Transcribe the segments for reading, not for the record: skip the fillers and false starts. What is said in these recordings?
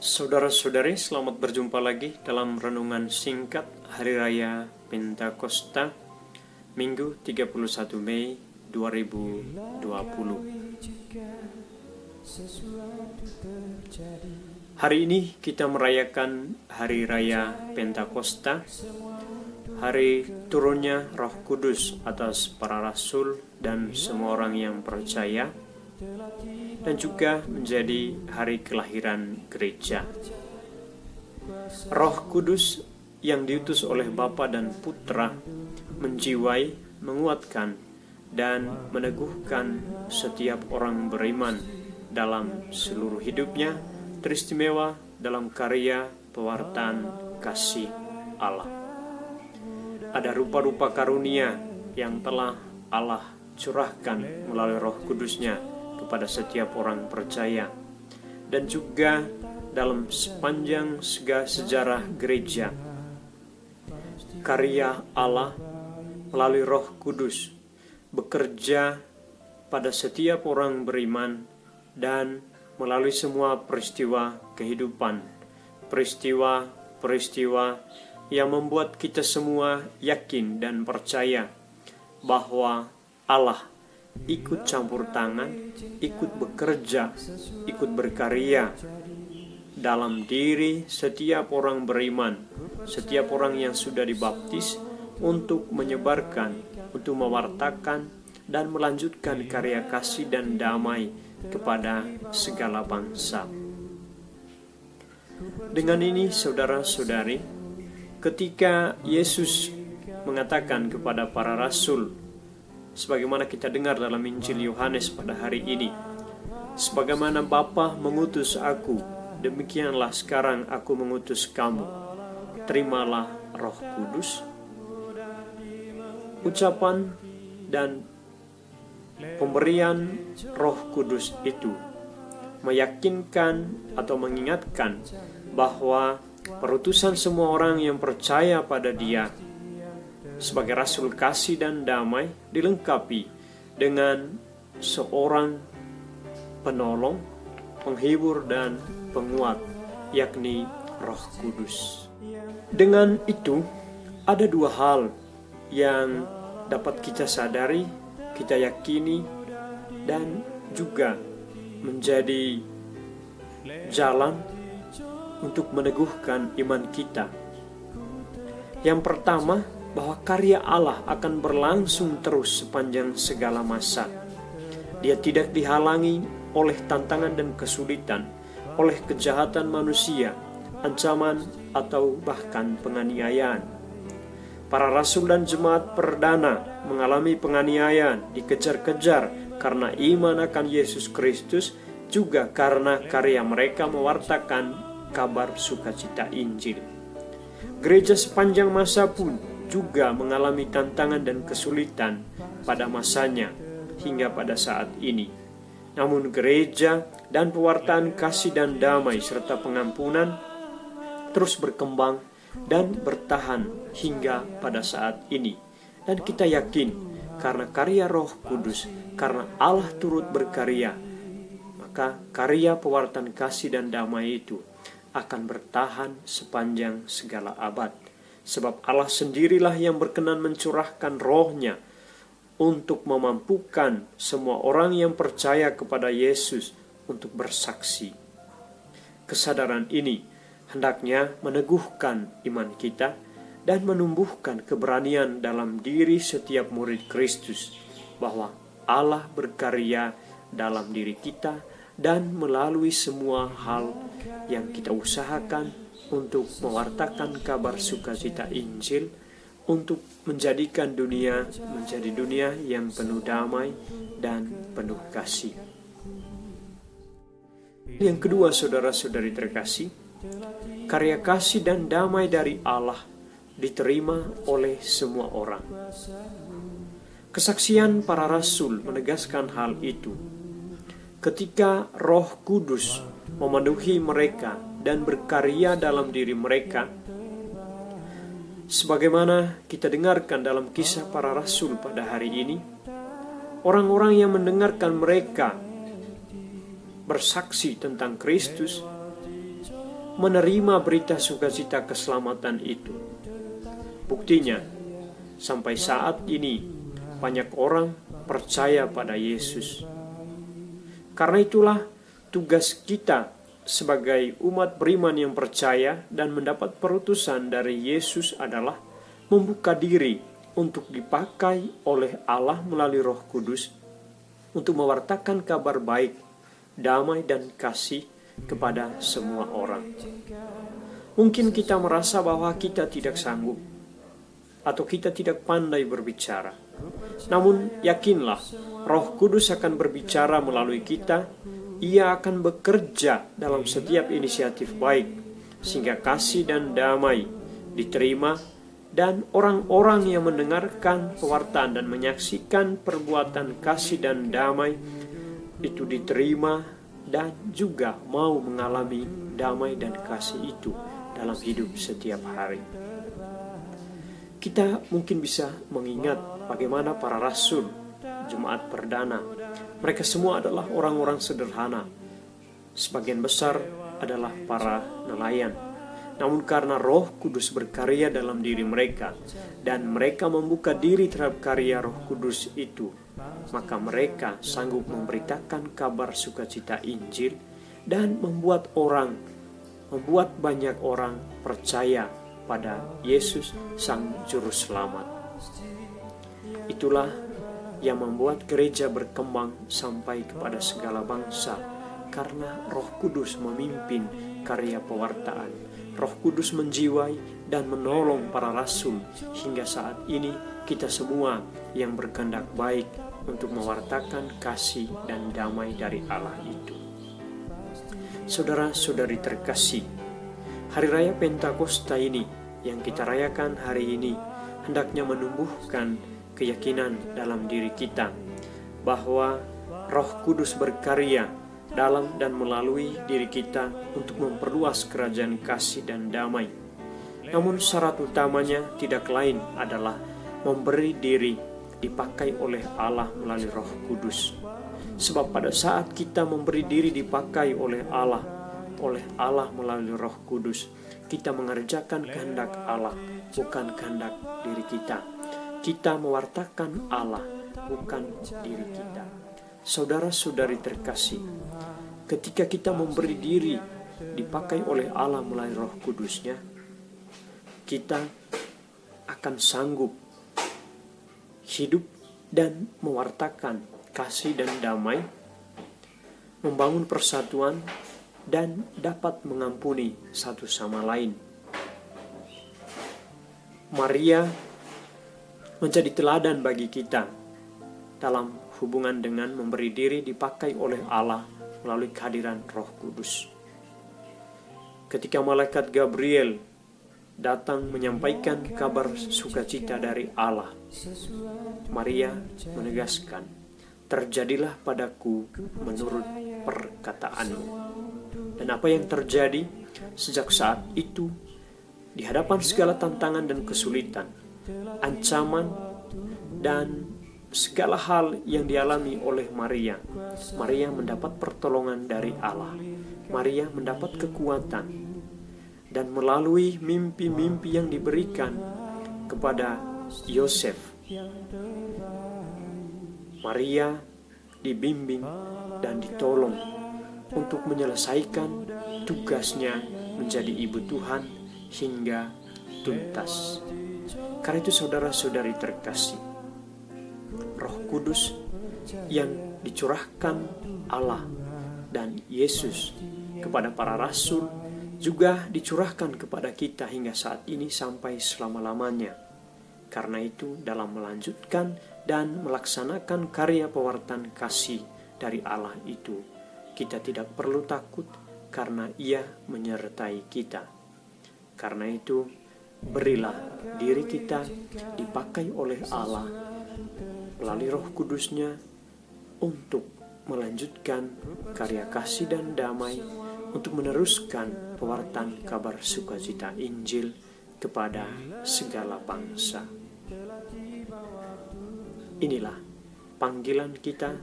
Saudara-saudari, selamat berjumpa lagi dalam renungan singkat Hari Raya Pentakosta, Minggu 31 Mei 2020. Hari ini kita merayakan Hari Raya Pentakosta, hari turunnya Roh Kudus atas para rasul dan semua orang yang percaya, dan juga menjadi hari kelahiran gereja. Roh Kudus yang diutus oleh Bapa dan Putra menjiwai, menguatkan, dan meneguhkan setiap orang beriman dalam seluruh hidupnya, teristimewa dalam karya pewartaan kasih Allah. Ada rupa-rupa karunia yang telah Allah curahkan melalui Roh Kudusnya kepada setiap orang percaya, dan juga dalam sepanjang sejarah gereja, karya Allah melalui Roh Kudus bekerja pada setiap orang beriman dan melalui semua peristiwa kehidupan, peristiwa yang membuat kita semua yakin dan percaya bahwa Allah ikut campur tangan, ikut bekerja, ikut berkarya dalam diri setiap orang beriman, setiap orang yang sudah dibaptis, untuk menyebarkan, untuk mewartakan dan melanjutkan karya kasih dan damai kepada segala bangsa. Dengan ini, saudara-saudari, ketika Yesus mengatakan kepada para rasul, sebagaimana kita dengar dalam Injil Yohanes pada hari ini, sebagaimana Bapa mengutus aku, demikianlah sekarang aku mengutus kamu, terimalah Roh Kudus. Ucapan dan pemberian Roh Kudus itu meyakinkan atau mengingatkan bahwa perutusan semua orang yang percaya pada Dia sebagai rasul kasih dan damai dilengkapi dengan seorang penolong, penghibur dan penguat, yakni Roh Kudus. Dengan itu, ada dua hal yang dapat kita sadari, kita yakini, dan juga menjadi jalan untuk meneguhkan iman kita. Yang pertama, bahwa karya Allah akan berlangsung terus sepanjang segala masa. Dia tidak dihalangi oleh tantangan dan kesulitan, oleh kejahatan manusia, ancaman, atau bahkan penganiayaan. Para rasul dan jemaat perdana mengalami penganiayaan, dikejar-kejar karena iman akan Yesus Kristus, juga karena karya mereka mewartakan kabar sukacita Injil. Gereja sepanjang masa pun juga mengalami tantangan dan kesulitan pada masanya hingga pada saat ini. Namun gereja dan pewartaan kasih dan damai serta pengampunan terus berkembang dan bertahan hingga pada saat ini. Dan kita yakin karena karya Roh Kudus, karena Allah turut berkarya, maka karya pewartaan kasih dan damai itu akan bertahan sepanjang segala abad. Sebab Allah sendirilah yang berkenan mencurahkan Roh-Nya untuk memampukan semua orang yang percaya kepada Yesus untuk bersaksi. Kesadaran ini hendaknya meneguhkan iman kita dan menumbuhkan keberanian dalam diri setiap murid Kristus, bahwa Allah berkarya dalam diri kita dan melalui semua hal yang kita usahakan untuk mewartakan kabar sukacita Injil, untuk menjadikan dunia menjadi dunia yang penuh damai dan penuh kasih. Yang kedua, saudara-saudari terkasih, karya kasih dan damai dari Allah diterima oleh semua orang. Kesaksian para rasul menegaskan hal itu. Ketika Roh Kudus memenuhi mereka dan berkarya dalam diri mereka, sebagaimana kita dengarkan dalam kisah para rasul pada hari ini, orang-orang yang mendengarkan mereka bersaksi tentang Kristus menerima berita sukacita keselamatan itu. Buktinya, sampai saat ini banyak orang percaya pada Yesus. Karena itulah tugas kita sebagai umat beriman yang percaya dan mendapat perutusan dari Yesus adalah membuka diri untuk dipakai oleh Allah melalui Roh Kudus untuk mewartakan kabar baik, damai dan kasih kepada semua orang. Mungkin kita merasa bahwa kita tidak sanggup atau kita tidak pandai berbicara. Namun yakinlah, Roh Kudus akan berbicara melalui kita. Ia akan bekerja dalam setiap inisiatif baik, sehingga kasih dan damai diterima, dan orang-orang yang mendengarkan pewartaan dan menyaksikan perbuatan kasih dan damai itu diterima dan juga mau mengalami damai dan kasih itu dalam hidup setiap hari. Kita mungkin bisa mengingat bagaimana para rasul jemaat perdana. Mereka semua adalah orang-orang sederhana. Sebagian besar adalah para nelayan. Namun karena Roh Kudus berkarya dalam diri mereka dan mereka membuka diri terhadap karya Roh Kudus itu, maka mereka sanggup memberitakan kabar sukacita Injil dan membuat banyak orang percaya pada Yesus Sang Juru Selamat. Itulah yang membuat gereja berkembang sampai kepada segala bangsa, karena Roh Kudus memimpin karya pewartaan. Roh Kudus menjiwai dan menolong para rasul hingga saat ini kita semua yang berkehendak baik untuk mewartakan kasih dan damai dari Allah itu. Saudara-saudari terkasih, Hari Raya Pentakosta ini yang kita rayakan hari ini hendaknya menumbuhkan keyakinan dalam diri kita bahwa Roh Kudus berkarya dalam dan melalui diri kita untuk memperluas kerajaan kasih dan damai. Namun syarat utamanya tidak lain adalah memberi diri dipakai oleh Allah melalui Roh Kudus. Sebab pada saat kita memberi diri dipakai oleh Allah melalui Roh Kudus, kita mengerjakan kehendak Allah, bukan kehendak diri kita. Kita mewartakan Allah, bukan diri kita. Saudara-saudari terkasih, ketika kita memberi diri dipakai oleh Allah melalui Roh Kudusnya, kita akan sanggup hidup dan mewartakan kasih dan damai, membangun persatuan, dan dapat mengampuni satu sama lain. Maria menjadi teladan bagi kita dalam hubungan dengan memberi diri dipakai oleh Allah melalui kehadiran Roh Kudus. Ketika malaikat Gabriel datang menyampaikan kabar sukacita dari Allah, Maria menegaskan, "Terjadilah padaku menurut perkataanmu." Dan apa yang terjadi sejak saat itu, di hadapan segala tantangan dan kesulitan, ancaman, dan segala hal yang dialami oleh Maria, Maria mendapat pertolongan dari Allah. Maria mendapat kekuatan, dan melalui mimpi-mimpi yang diberikan kepada Yosef, Maria dibimbing dan ditolong untuk menyelesaikan tugasnya menjadi ibu Tuhan hingga tuntas. Karena itu saudara-saudari terkasih, Roh Kudus yang dicurahkan Allah dan Yesus kepada para rasul juga dicurahkan kepada kita hingga saat ini sampai selama-lamanya. Karena itu dalam melanjutkan dan melaksanakan karya pewartaan kasih dari Allah itu, kita tidak perlu takut karena Ia menyertai kita. Karena itu, berilah diri kita dipakai oleh Allah melalui Roh Kudusnya untuk melanjutkan karya kasih dan damai, untuk meneruskan pewartaan kabar sukacita Injil kepada segala bangsa. Inilah panggilan kita,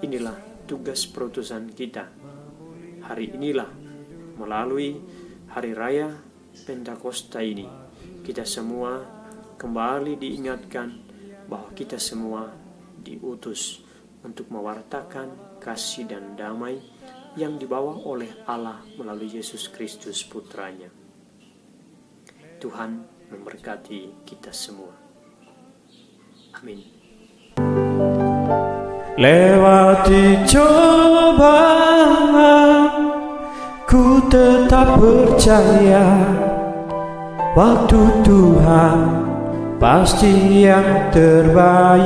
inilah tugas perutusan kita. Hari inilah melalui hari raya Pentakosta ini, kita semua kembali diingatkan bahwa kita semua diutus untuk mewartakan kasih dan damai yang dibawa oleh Allah melalui Yesus Kristus Putranya. Tuhan memberkati kita semua. Amin. Lewati cobaan, ku tetap percaya waktu Tuhan pasti yang terbaik.